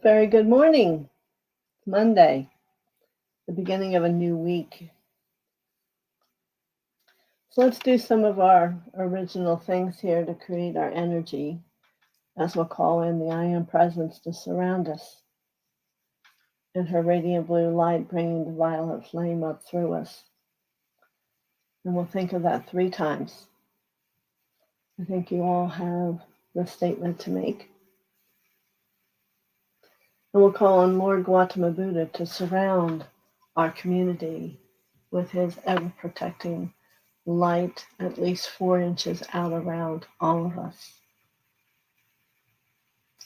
Very good morning. Monday, the beginning of a new week. So let's do some of our original things here to create our energy, as we'll call in the I Am Presence to surround us, and her radiant blue light bringing the violet flame up through us. And we'll think of that 3 times. I think you all have the statement to make. And we'll call on Lord Gautama Buddha to surround our community with his ever-protecting light at least 4 inches out around all of us.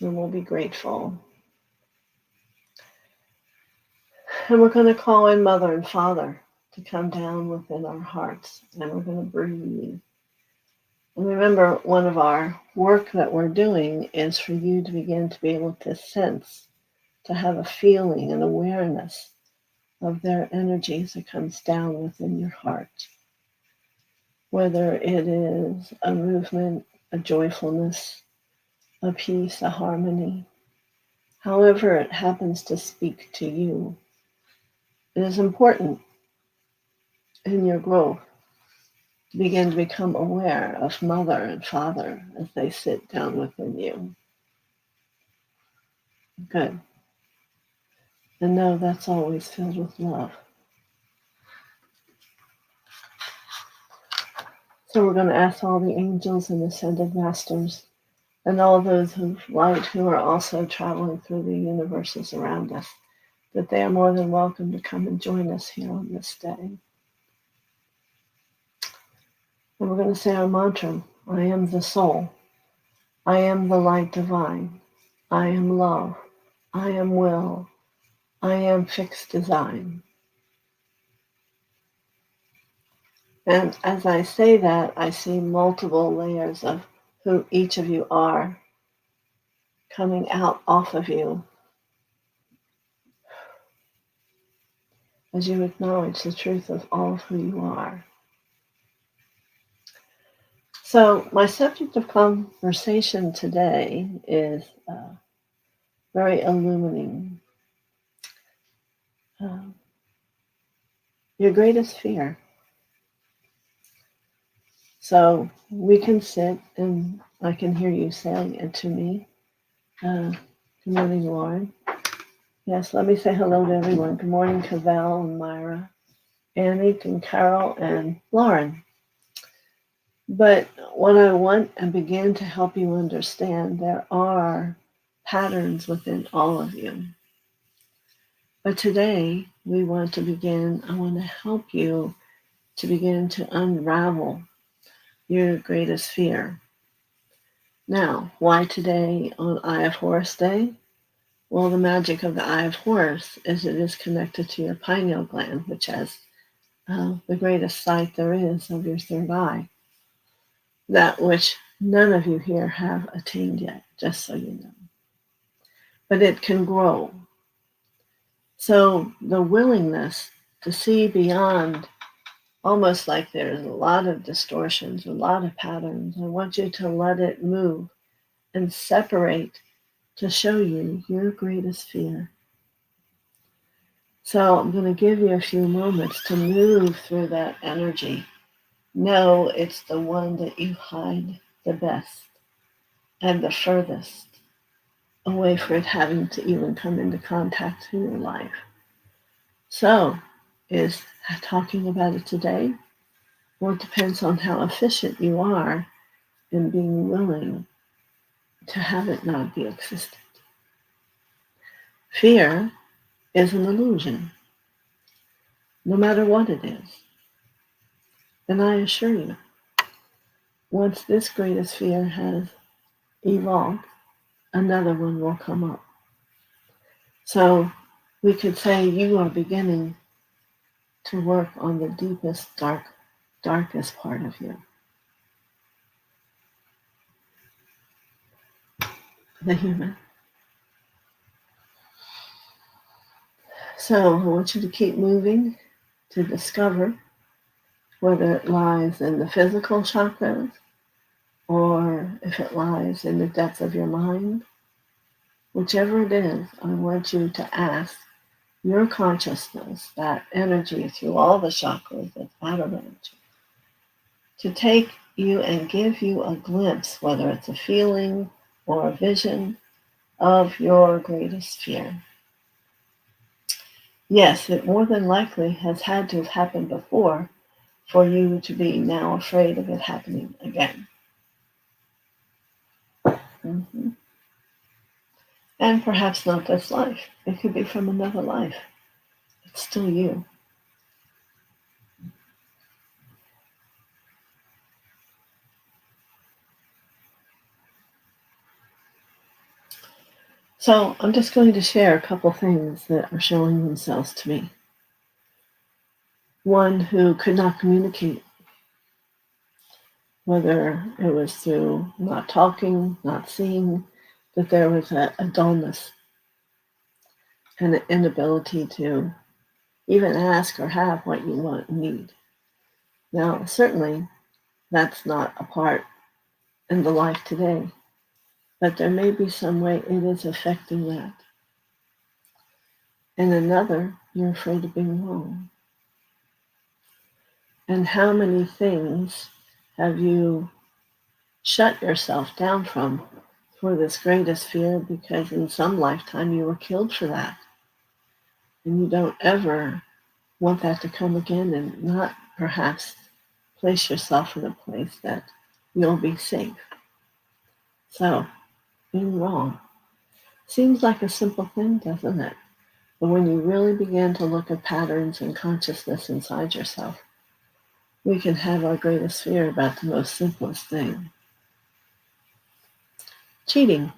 And we'll be grateful. And we're going to call in Mother and Father to come down within our hearts. And we're going to breathe. And remember, one of our work that we're doing is for you to begin to be able to sense, to have a feeling, an awareness of their energy as it comes down within your heart. Whether it is a movement, a joyfulness, a peace, a harmony, however it happens to speak to you, it is important in your growth to begin to become aware of Mother and Father as they sit down within you. Good. And know that's always filled with love. So we're going to ask all the angels and ascended masters and all those of light who are also traveling through the universes around us, that they are more than welcome to come and join us here on this day. And we're going to say our mantra, I am the soul. I am the light divine. I am love. I am will. I am fixed design. And as I say that, I see multiple layers of who each of you are coming out off of you as you acknowledge the truth of all of who you are. So my subject of conversation today is very illuminating. Your greatest fear. So we can sit and I can hear you saying it to me. Good morning, Lauren. Yes, let me say hello to everyone. Good morning, Cavell and Myra, Annie and Carol and Lauren. But what I want and begin to help you understand, there are patterns within all of you. But today we want to begin, I want to help you to begin to unravel your greatest fear. Now, why today on Eye of Horus Day? Well, the magic of the Eye of Horus is it is connected to your pineal gland, which has the greatest sight there is of your third eye. That which none of you here have attained yet, just so you know. But it can grow. So the willingness to see beyond, almost like there's a lot of distortions, a lot of patterns, I want you to let it move and separate to show you your greatest fear. So I'm going to give you a few moments to move through that energy. Know it's the one that you hide the best and the furthest away for it having to even come into contact in your life. So, is talking about it today? Well, it depends on how efficient you are in being willing to have it not be existent. Fear is an illusion, no matter what it is. And I assure you, once this greatest fear has evolved, another one will come up. So we could say you are beginning to work on the deepest, darkest part of you. The human. So I want you to keep moving to discover whether it lies in the physical chakras or if it lies in the depth of your mind whichever it is, I want you to ask your consciousness, that energy through all the chakras that's out around you, to take you and give you a glimpse, whether it's a feeling or a vision, of your greatest fear. Yes, it more than likely has had to have happened before for you to be now afraid of it happening again. Mm-hmm. And perhaps not this life. It could be from another life. It's still you. So I'm just going to share a couple things that are showing themselves to me. One who could not communicate, whether it was through not talking, not seeing, that there was a dullness and an inability to even ask or have what you want and need. Now, certainly, that's not a part in the life today, but there may be some way it is affecting that. And another, you're afraid of being wrong. And how many things have you shut yourself down from for this greatest fear because in some lifetime you were killed for that? And you don't ever want that to come again, and not perhaps place yourself in a place that you'll be safe. So, being wrong seems like a simple thing, doesn't it? But when you really begin to look at patterns and consciousness inside yourself, we can have our greatest fear about the most simplest thing. Cheating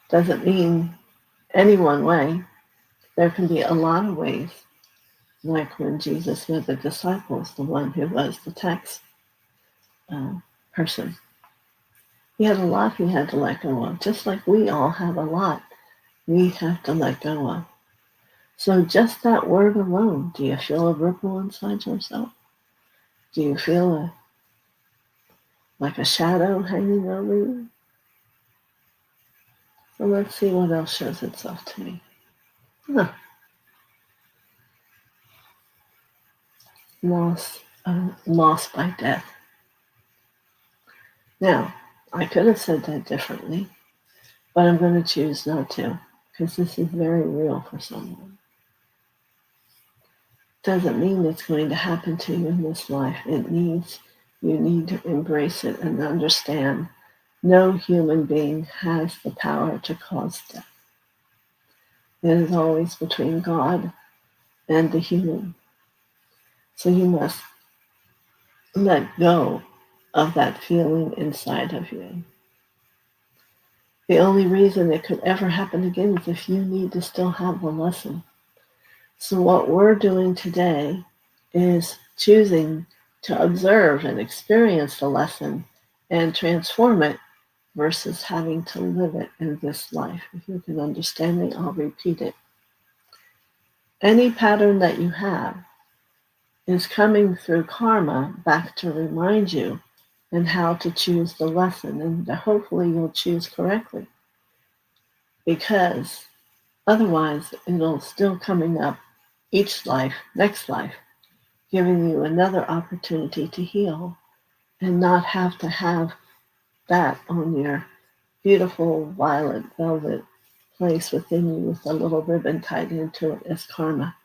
doesn't mean any one way. There can be a lot of ways, like when Jesus met the disciples, the one who was the tax person. He had a lot he had to let go of, just like we all have a lot we have to let go of. So just that word alone, do you feel a ripple inside yourself? Do you feel like a shadow hanging over you? So let's see what else shows itself to me. Loss by death. Now, I could have said that differently, but I'm going to choose not to, because this is very real for someone. Doesn't mean it's going to happen to you in this life. You need to embrace it and understand no human being has the power to cause death. It is always between God and the human. So you must let go of that feeling inside of you. The only reason it could ever happen again is if you need to still have the lesson. So what we're doing today is choosing to observe and experience the lesson and transform it versus having to live it in this life. If you can understand me, I'll repeat it. Any pattern that you have is coming through karma back to remind you and how to choose the lesson, and hopefully you'll choose correctly, because otherwise it'll still coming up each life, next life, giving you another opportunity to heal and not have to have that on your beautiful violet velvet place within you with a little ribbon tied into it as karma.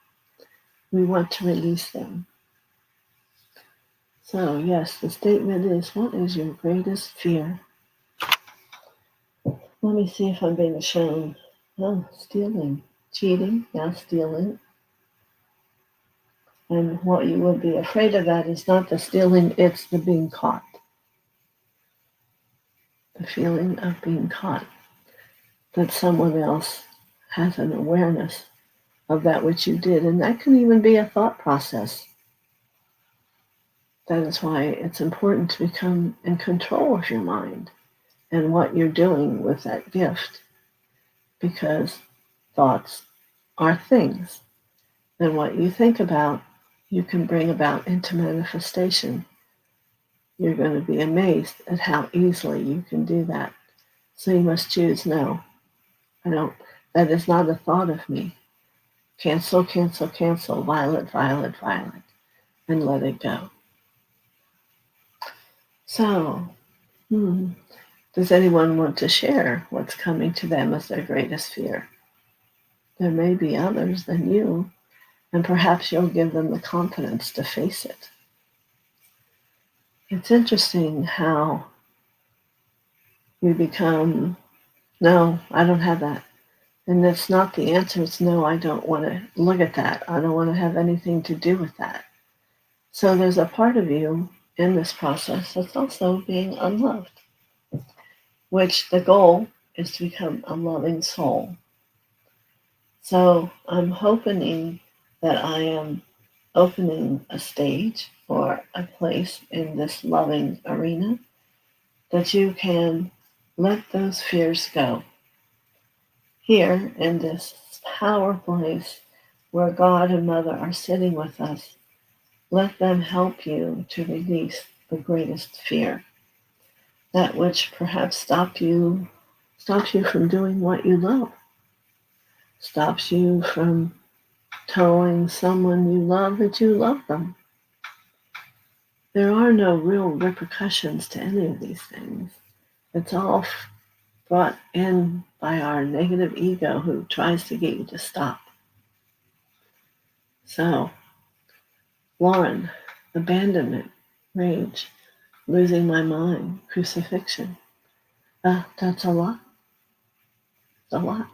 We want to release them. So yes, the statement is, what is your greatest fear? Let me see if I'm being shown. Oh, stealing, cheating, now stealing. And what you would be afraid of that is not the stealing, it's the being caught. The feeling of being caught. That someone else has an awareness of that which you did. And that can even be a thought process. That is why it's important to become in control of your mind and what you're doing with that gift. Because thoughts are things. And what you think about, you can bring about into manifestation. You're going to be amazed at how easily you can do that. So you must choose no. That is not a thought of me. Cancel, cancel, cancel, violet, violet, violet, and let it go. So, does anyone want to share what's coming to them as their greatest fear? There may be others than you, and perhaps you'll give them the confidence to face it. It's interesting how we become, no, I don't have that. And that's not the answer. It's no, I don't want to look at that. I don't want to have anything to do with that. So there's a part of you in this process that's also being unloved, which the goal is to become a loving soul. So I'm hoping that I am opening a stage or a place in this loving arena that you can let those fears go. Here in this power place where God and Mother are sitting with us, let them help you to release the greatest fear, that which perhaps stops you from doing what you love, stops you from telling someone you love that you love them. There are no real repercussions to any of these things. It's all brought in by our negative ego who tries to get you to stop. So, Lauren, abandonment, rage, losing my mind, crucifixion. That's a lot. It's a lot.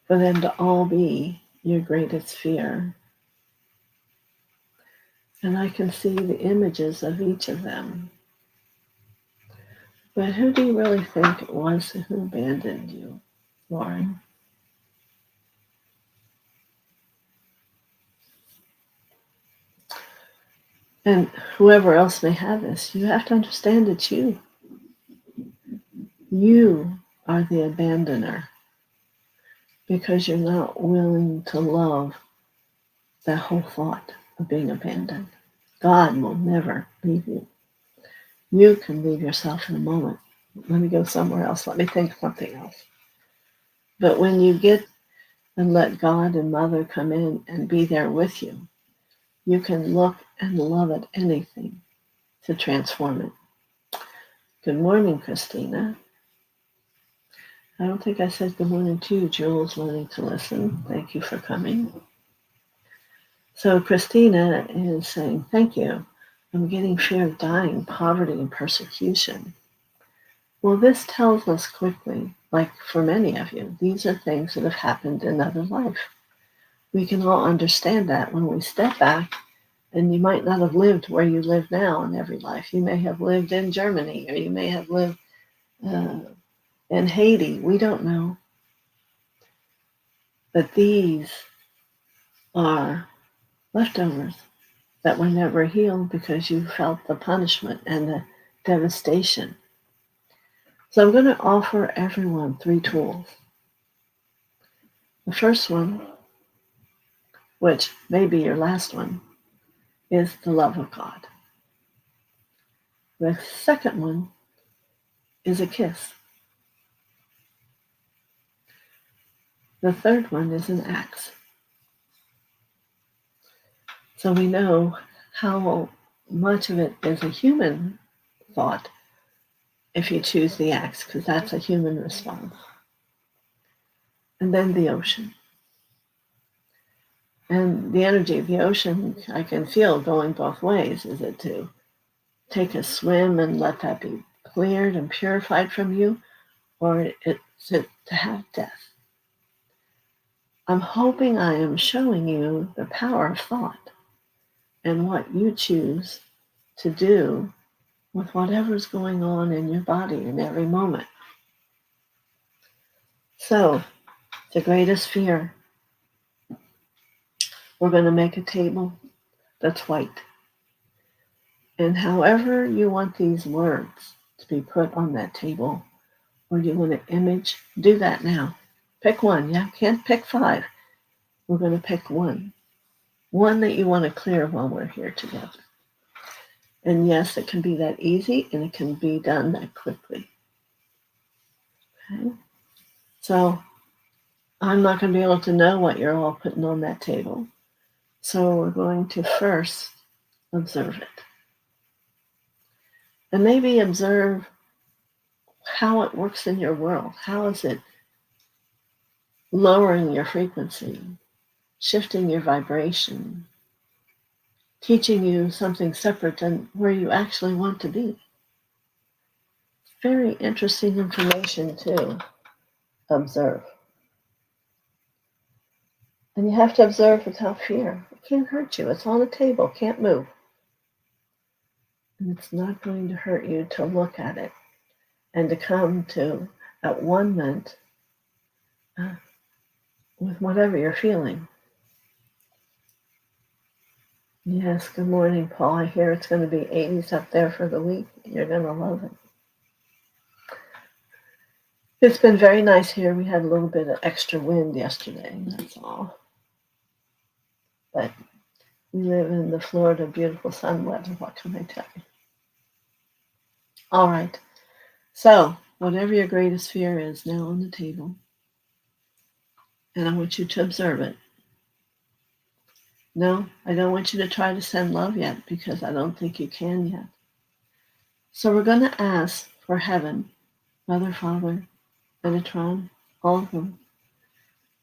For them to all be your greatest fear. And I can see the images of each of them. But who do you really think it was who abandoned you, Lauren? And whoever else may have this, you have to understand it's you. You are the abandoner because you're not willing to love that whole thought of being abandoned. God will never leave you. You can leave yourself in a moment. Let me go somewhere else. Let me think something else. But when you get and let God and Mother come in and be there with you, you can look and love at anything to transform it. Good morning, Christina. I don't think I said good morning to you. Jules learning to listen. Thank you for coming. So Christina is saying, thank you. I'm getting fear of dying, poverty, and persecution. Well, this tells us quickly, like for many of you, these are things that have happened in other life. We can all understand that when we step back, and you might not have lived where you live now in every life. You may have lived in Germany, or you may have lived in Haiti. We don't know. But these are leftovers that were never healed because you felt the punishment and the devastation. So I'm going to offer everyone 3 tools. The first one, which may be your last one, is the love of God. The second one is a kiss. The third one is an axe. So we know how much of it is a human thought if you choose the axe, because that's a human response. And then the ocean. And the energy of the ocean I can feel going both ways. Is it to take a swim and let that be cleared and purified from you, or is it to have death? I'm hoping I am showing you the power of thought and what you choose to do with whatever's going on in your body in every moment. So, the greatest fear, we're going to make a table that's white. And however you want these words to be put on that table, or you want an image, do that now. Pick one. You can't pick 5. We're going to pick one. One that you want to clear while we're here together. And yes, it can be that easy, and it can be done that quickly. Okay? So I'm not going to be able to know what you're all putting on that table. So we're going to first observe it. And maybe observe how it works in your world. How is it lowering your frequency, shifting your vibration, teaching you something separate than where you actually want to be? Very interesting information to observe. And you have to observe without fear. It can't hurt you. It's on the table, can't move. And it's not going to hurt you to look at it and to come to at one-ment with whatever you're feeling. Yes, good morning, Paul. I hear it's going to be 80s up there for the week. You're going to love it. It's been very nice here. We had a little bit of extra wind yesterday, that's all. But we live in the Florida beautiful sun weather. What can I tell you? All right. So, whatever your greatest fear is now on the table, and I want you to observe it. No, I don't want you to try to send love yet because I don't think you can yet. So we're going to ask for heaven, Mother, Father, Metatron, all of them,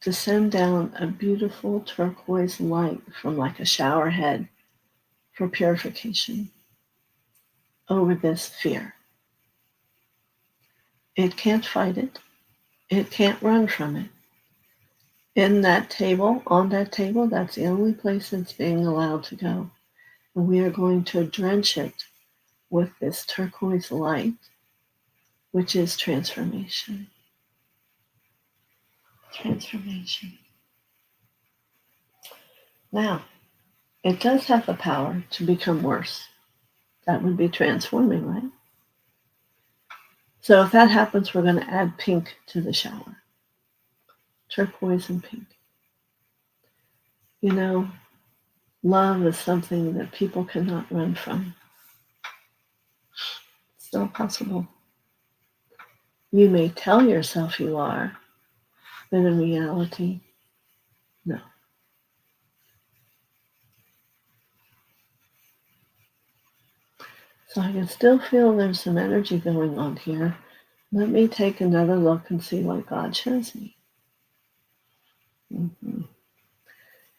to send down a beautiful turquoise light from like a shower head for purification over this fear. It can't fight it. It can't run from it. In that table, on that table, that's the only place it's being allowed to go. And we are going to drench it with this turquoise light, which is transformation. Transformation. Now, it does have the power to become worse. That would be transforming, right? So if that happens, we're going to add pink to the shower. Turquoise and pink. You know, love is something that people cannot run from. It's not possible. You may tell yourself you are, but in reality, no. So I can still feel there's some energy going on here. Let me take another look and see what God shows me. Mm-hmm.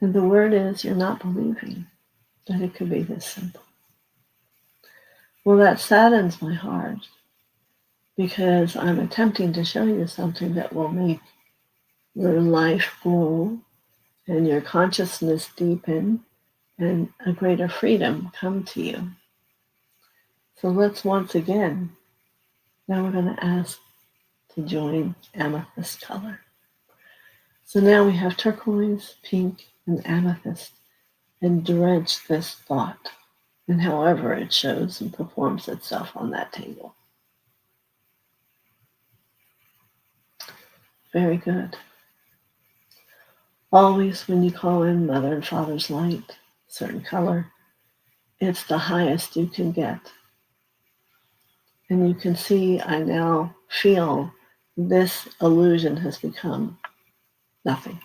And the word is, you're not believing that it could be this simple. Well, that saddens my heart because I'm attempting to show you something that will make your life grow and your consciousness deepen and a greater freedom come to you. So let's once again, now we're going to ask to join amethyst color. So now we have turquoise, pink, and amethyst, and drench this thought and however it shows and performs itself on that table. Very good. Always when you call in Mother and Father's light, certain color, it's the highest you can get. And you can see, I now feel this illusion has become nothing.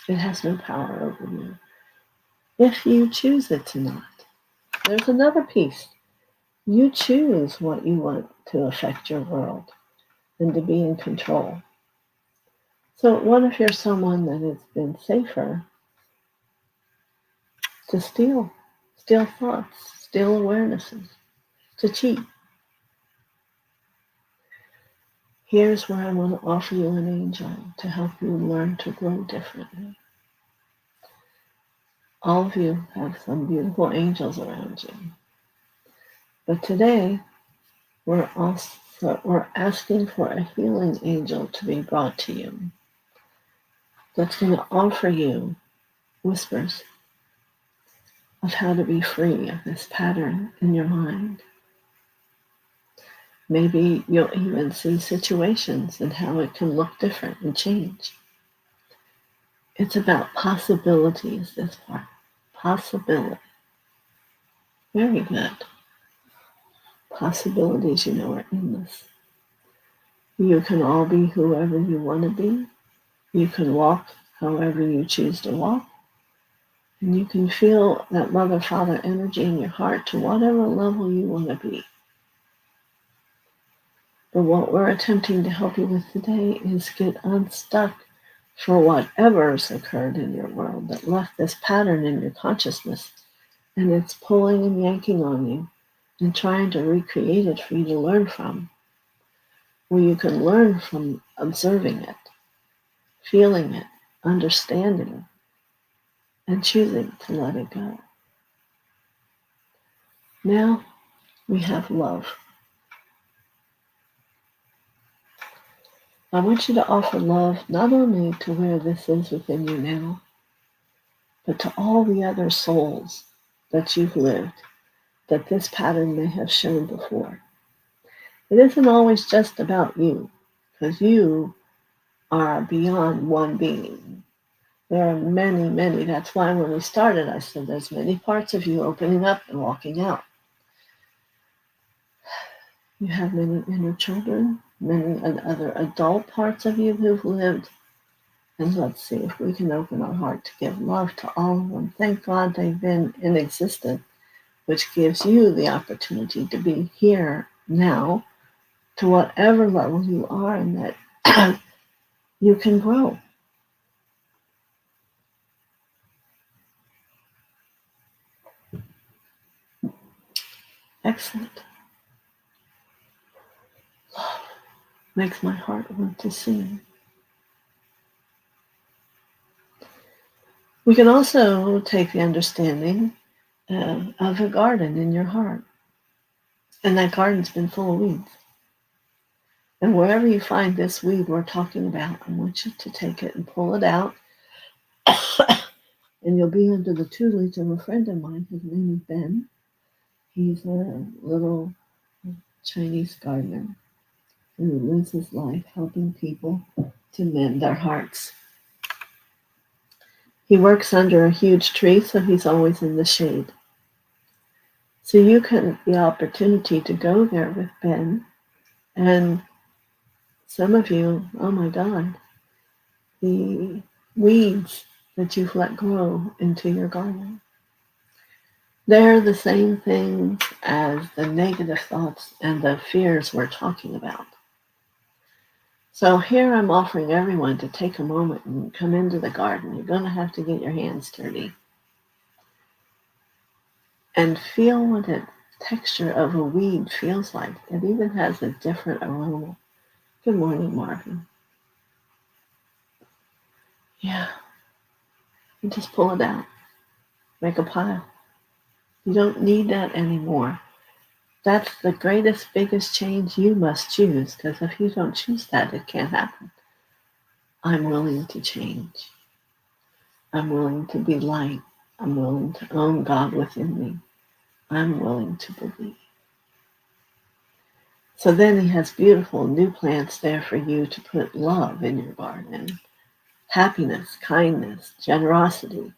It has no power over you. If you choose it to not. There's another piece. You choose what you want to affect your world and to be in control. So what if you're someone that has been safer to steal thoughts, steal awarenesses, to cheat? Here's where I want to offer you an angel to help you learn to grow differently. All of you have some beautiful angels around you. But today, we're asking for a healing angel to be brought to you that's going to offer you whispers of how to be free of this pattern in your mind. Maybe you'll even see situations and how it can look different and change. It's about possibilities, this part. Possibility. Very good. Possibilities, are endless. You can all be whoever you want to be. You can walk however you choose to walk. And you can feel that Mother Father energy in your heart to whatever level you want to be. But what we're attempting to help you with today is get unstuck for whatever's occurred in your world that left this pattern in your consciousness. And it's pulling and yanking on you and trying to recreate it for you to learn from. Where you can learn from observing it, feeling it, understanding, and choosing to let it go. Now we have love. I want you to offer love not only to where this is within you now, but to all the other souls that you've lived, that this pattern may have shown before. It isn't always just about you, because you are beyond one being. There are many, many. That's why when we started, I said there's many parts of you opening up and walking out. You have many inner children, many other adult parts of you who've lived. And let's see if we can open our heart to give love to all of them. Thank God they've been in existence, which gives you the opportunity to be here now to whatever level you are and that you can grow. Excellent. Love makes my heart want to sing. We can also take the understanding of a garden in your heart. And that garden's been full of weeds. And wherever you find this weed we're talking about, I want you to take it and pull it out. And you'll be under the tutelage of a friend of mine. His name is Ben. He's a little Chinese gardener who lives his life helping people to mend their hearts. He works under a huge tree, so he's always in the shade. So you get the opportunity to go there with Ben. And some of you, oh my God, the weeds that you've let grow into your garden. They're the same things as the negative thoughts and the fears we're talking about. So here I'm offering everyone to take a moment and come into the garden. You're going to have to get your hands dirty. And feel what the texture of a weed feels like. It even has a different aroma. Good morning, Marvin. Yeah. You just pull it out. Make a pile. You don't need that anymore. That's the greatest, biggest change you must choose, because if you don't choose that, it can't happen. I'm willing to change. I'm willing to be light. I'm willing to own God within me. I'm willing to believe. So then he has beautiful new plants there for you to put love in your garden. Happiness, kindness, generosity.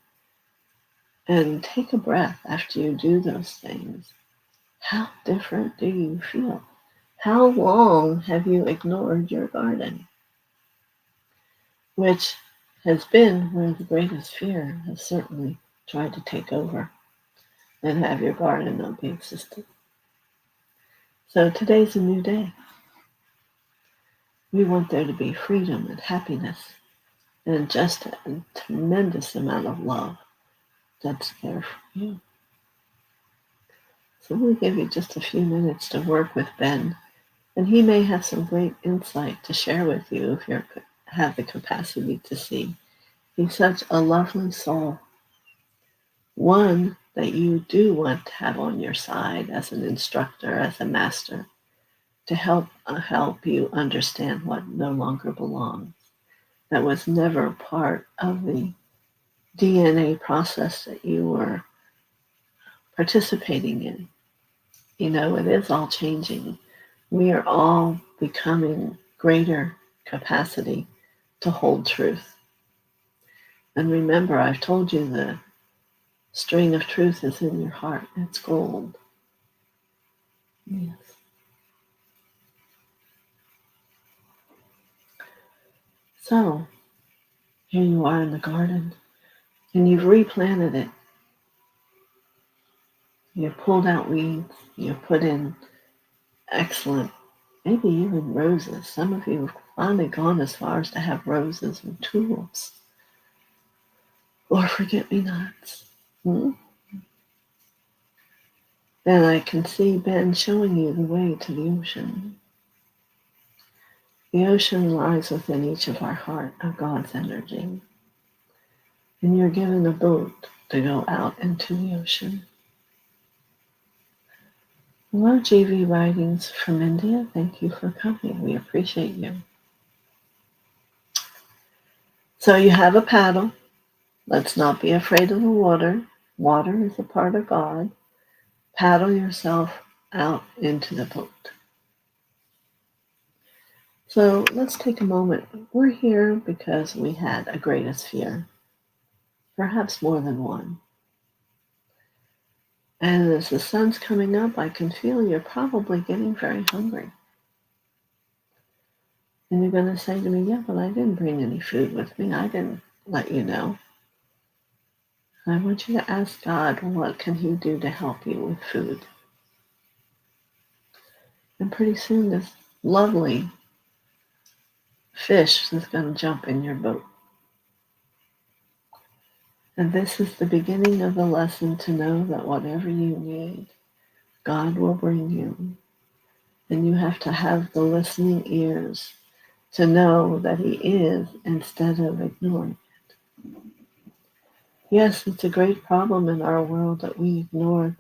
And take a breath after you do those things. How different do you feel? How long have you ignored your garden? Which has been where the greatest fear has certainly tried to take over and have your garden not be existent. So today's a new day. We want there to be freedom and happiness and just a tremendous amount of love that's there for you. So we'll give you just a few minutes to work with Ben, and he may have some great insight to share with you if you have the capacity to see. He's such a lovely soul, one that you do want to have on your side as an instructor, as a master, to help you understand what no longer belongs. That was never part of the DNA process that you were participating in. You know, it is all changing. We are all becoming greater capacity to hold truth. And remember, I've told you the string of truth is in your heart. It's gold. Yes. So, here you are in the garden, and you've replanted it. You've pulled out weeds. You've put in excellent, maybe even roses. Some of you have finally gone as far as to have roses and tulips or forget-me-nots. Hmm? Then I can see Ben showing you the way to the ocean. The ocean lies within each of our heart of God's energy. And you're given a boat to go out into the ocean. Hello, GV Writings from India. Thank you for coming. We appreciate you. So you have a paddle. Let's not be afraid of the water. Water is a part of God. Paddle yourself out into the boat. So let's take a moment. We're here because we had a greatest fear, perhaps more than one. And as the sun's coming up, I can feel you're probably getting very hungry. And you're going to say to me, yeah, but I didn't bring any food with me. I didn't let you know. I want you to ask God, what can he do to help you with food? And pretty soon this lovely fish is going to jump in your boat. And this is the beginning of the lesson to know that whatever you need, God will bring you. And you have to have the listening ears to know that he is instead of ignoring it. Yes, it's a great problem in our world that we ignore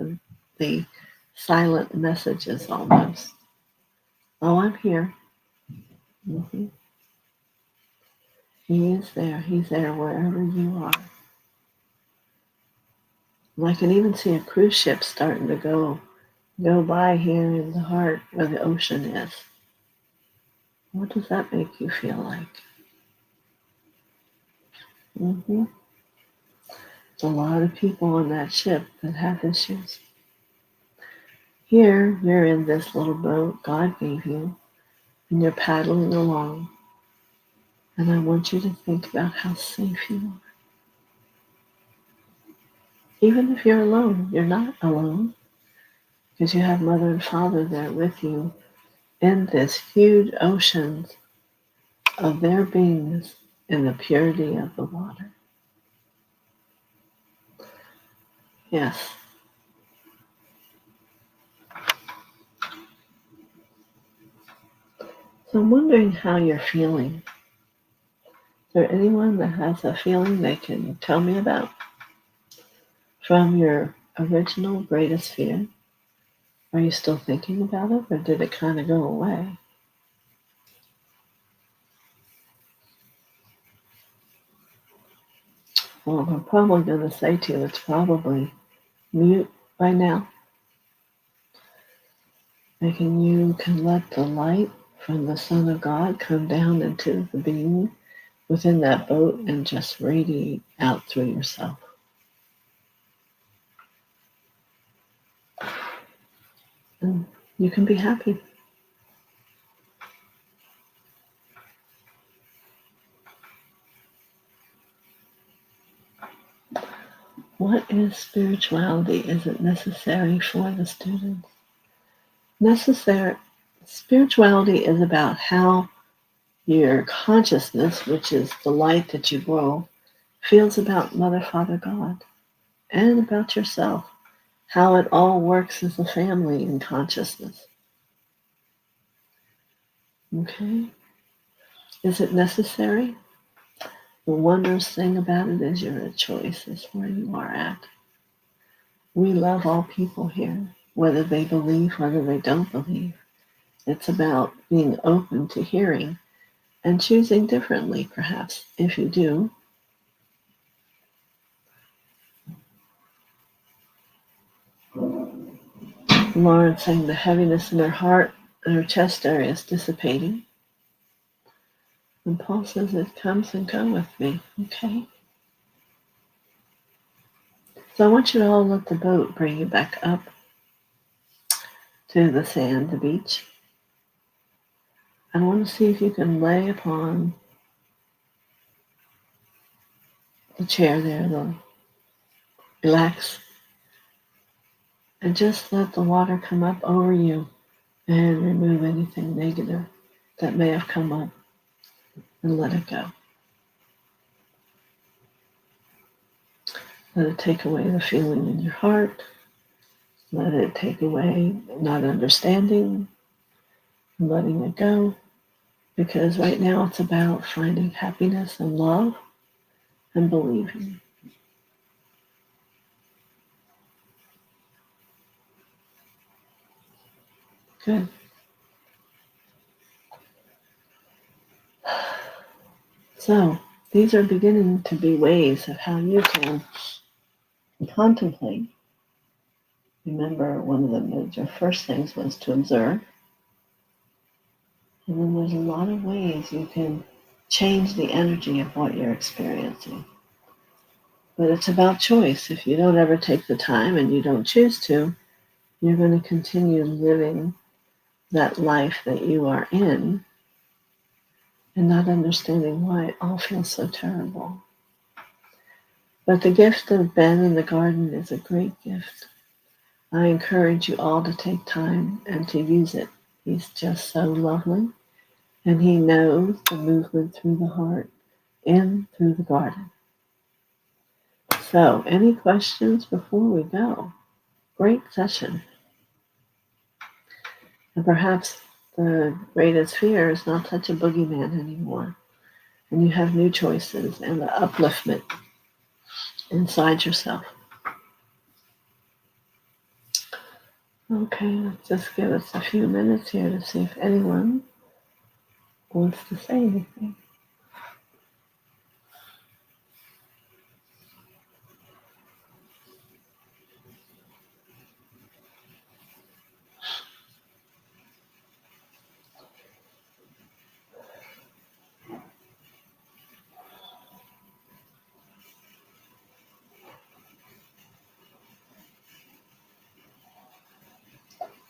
the silent messages almost. Oh, I'm here. Mm-hmm. He is there. He's there wherever you are. And I can even see a cruise ship starting to go by here in the heart where the ocean is. What does that make you feel like? Mm-hmm. There's a lot of people on that ship that have issues. Here, you're in this little boat God gave you, and you're paddling along. And I want you to think about how safe you are. Even if you're alone, you're not alone, because you have mother and father there with you in this huge ocean of their beingness in the purity of the water. Yes. So I'm wondering how you're feeling. Is there anyone that has a feeling they can tell me about from your original greatest fear? Are you still thinking about it, or did it kind of go away? Well, I'm probably going to say to you it's probably mute by now. Making you can let the light from the Son of God come down into the being within that boat and just radiate out through yourself. And you can be happy. What is spirituality? Is it necessary for the students? Necessary. Spirituality is about how your consciousness, which is the light that you grow, feels about Mother, Father, God, and about yourself, how it all works as a family in consciousness. Okay? Is it necessary? The wondrous thing about it is you're a choice, is where you are at. We love all people here, whether they believe, whether they don't believe. It's about being open to hearing and choosing differently, perhaps, if you do. Lauren saying the heaviness in her heart and her chest area is dissipating. And Paul says it comes and go with me. Okay. So I want you to all let the boat bring you back up to the sand, the beach. I want to see if you can lay upon the chair there, relax, and just let the water come up over you and remove anything negative that may have come up and let it go. Let it take away the feeling in your heart. Let it take away not understanding, letting it go. Because right now it's about finding happiness and love and believing. Good. So these are beginning to be ways of how you can contemplate. Remember, one of the major first things was to observe. And then there's a lot of ways you can change the energy of what you're experiencing. But it's about choice. If you don't ever take the time and you don't choose to, you're going to continue living that life that you are in and not understanding why it all feels so terrible. But the gift of Ben in the garden is a great gift. I encourage you all to take time and to use it. He's just so lovely, and he knows the movement through the heart and through the garden. So, any questions before we go? Great session. And perhaps the greatest fear is not such a boogeyman anymore. And you have new choices and the upliftment inside yourself. Okay, let's just give us a few minutes here to see if anyone wants to say anything.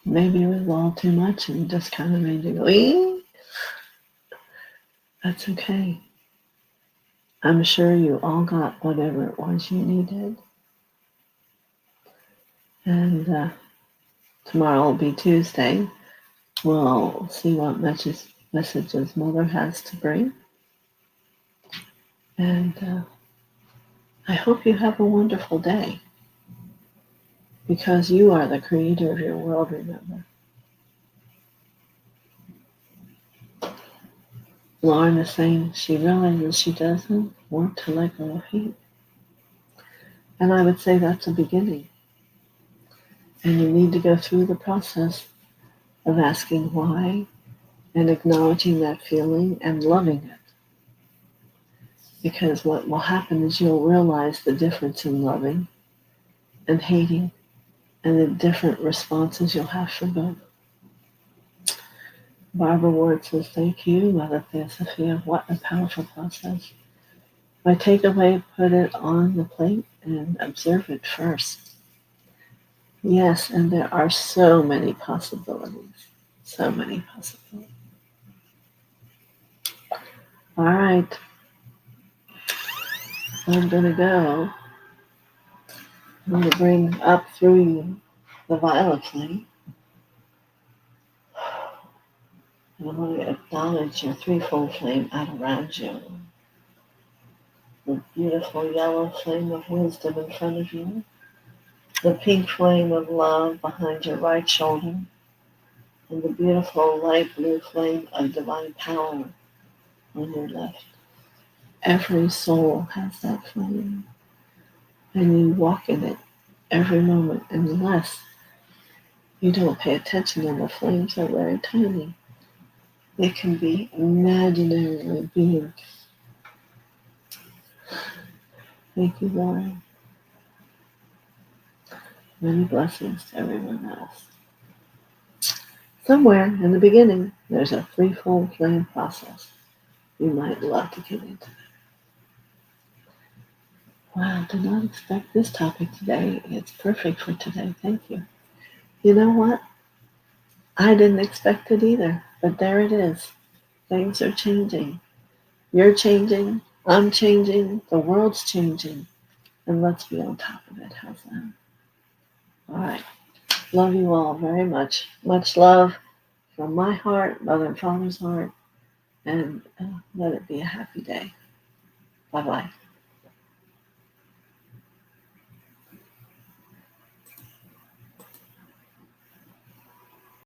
Maybe it was all too much and just kind of made you go, ee? That's okay. I'm sure you all got whatever it was you needed. And tomorrow will be Tuesday. We'll see what messages Mother has to bring. And I hope you have a wonderful day. Because you are the creator of your world, remember. Lauren is saying she realizes she doesn't want to let go of hate. And I would say that's a beginning. And you need to go through the process of asking why and acknowledging that feeling and loving it. Because what will happen is you'll realize the difference in loving and hating and the different responses you'll have for both. Barbara Ward says, thank you, Mother TheoSophia. What a powerful process. My takeaway, put it on the plate and observe it first. Yes, and there are so many possibilities. So many possibilities. All right. I'm going to go. I'm going to bring up through you the violet flame. And I'm going to acknowledge your threefold flame out around you. The beautiful yellow flame of wisdom in front of you. The pink flame of love behind your right shoulder. And the beautiful light blue flame of divine power on your left. Every soul has that flame. And you walk in it every moment unless you don't pay attention and the flames are very tiny. They can be imaginarily big. Thank you, Lord. Many blessings to everyone else. Somewhere in the beginning, there's a threefold flame process. You might love to get into that. Wow, did not expect this topic today. It's perfect for today. Thank you. You know what? I didn't expect it either, but there it is. Things are changing. You're changing. I'm changing, the world's changing, and let's be on top of it. How's that? All right. Love you all very much. Much love from my heart, Mother and Father's heart, and let it be a happy day. Bye-bye.